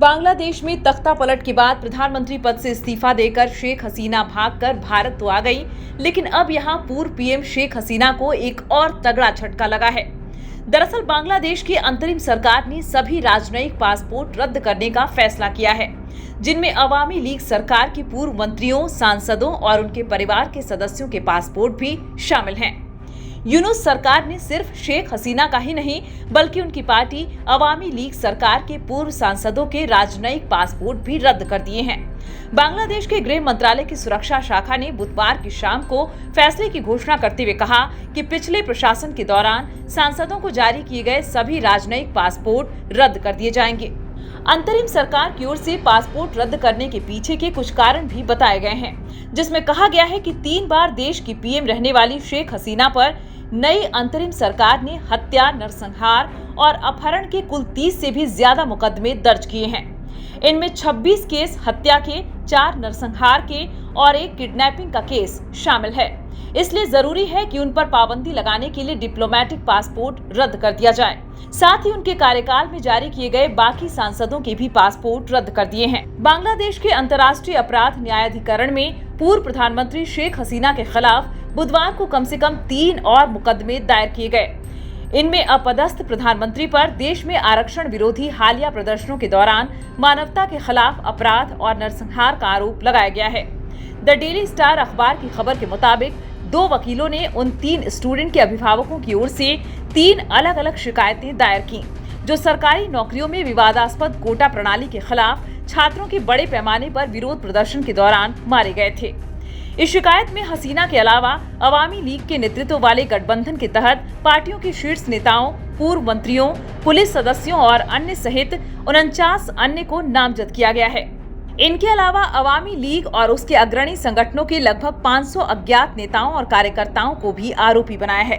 बांग्लादेश में तख्ता पलट के बाद प्रधानमंत्री पद से इस्तीफा देकर शेख हसीना भागकर भारत तो आ गई, लेकिन अब यहां पूर्व पीएम शेख हसीना को एक और तगड़ा झटका लगा है। दरअसल बांग्लादेश की अंतरिम सरकार ने सभी राजनयिक पासपोर्ट रद्द करने का फैसला किया है, जिनमें अवामी लीग सरकार के पूर्व मंत्रियों, सांसदों और उनके परिवार के सदस्यों के पासपोर्ट भी शामिल हैं। यूनुस सरकार ने सिर्फ शेख हसीना का ही नहीं, बल्कि उनकी पार्टी अवामी लीग सरकार के पूर्व सांसदों के राजनयिक पासपोर्ट भी रद्द कर दिए हैं। बांग्लादेश के गृह मंत्रालय की सुरक्षा शाखा ने बुधवार की शाम को फैसले की घोषणा करते हुए कहा कि पिछले प्रशासन के दौरान सांसदों को जारी किए गए सभी राजनयिक पासपोर्ट रद्द कर दिए जाएंगे। अंतरिम सरकार की ओर से पासपोर्ट रद्द करने के पीछे के कुछ कारण भी बताए गए हैं, जिसमें कहा गया है कि 3 बार देश की पीएम रहने वाली शेख हसीना पर नई अंतरिम सरकार ने हत्या, नरसंहार और अपहरण के कुल 30 से भी ज्यादा मुकदमे दर्ज किए हैं। इनमें 26 केस हत्या के, 4 नरसंहार के और 1 किडनैपिंग का केस शामिल है। इसलिए जरूरी है कि उन पर पाबंदी लगाने के लिए डिप्लोमेटिक पासपोर्ट रद्द कर दिया जाए। साथ ही उनके कार्यकाल में जारी किए गए बाकी सांसदों के भी पासपोर्ट रद्द कर दिए हैं। बांग्लादेश के अंतर्राष्ट्रीय अपराध न्यायाधिकरण में पूर्व प्रधानमंत्री शेख हसीना के खिलाफ बुधवार को कम से कम 3 और मुकदमे दायर किए गए। इनमें अपदस्थ प्रधानमंत्री पर देश में आरक्षण विरोधी हालिया प्रदर्शनों के दौरान मानवता के खिलाफ अपराध और नरसंहार का आरोप लगाया गया है। द डेली स्टार अखबार की खबर के मुताबिक 2 वकीलों ने उन 3 स्टूडेंट के अभिभावकों की ओर से 3 अलग अलग शिकायतें दायर की, जो सरकारी नौकरियों में विवादास्पद कोटा प्रणाली के खिलाफ छात्रों के बड़े पैमाने पर विरोध प्रदर्शन के दौरान मारे गए थे। इस शिकायत में हसीना के अलावा अवामी लीग के नेतृत्व वाले गठबंधन के तहत पार्टियों के शीर्ष नेताओं, पूर्व मंत्रियों, पुलिस सदस्यों और अन्य सहित 49 अन्य को नामजद किया गया है। इनके अलावा अवामी लीग और उसके अग्रणी संगठनों के लगभग 500 अज्ञात नेताओं और कार्यकर्ताओं को भी आरोपी बनाया है।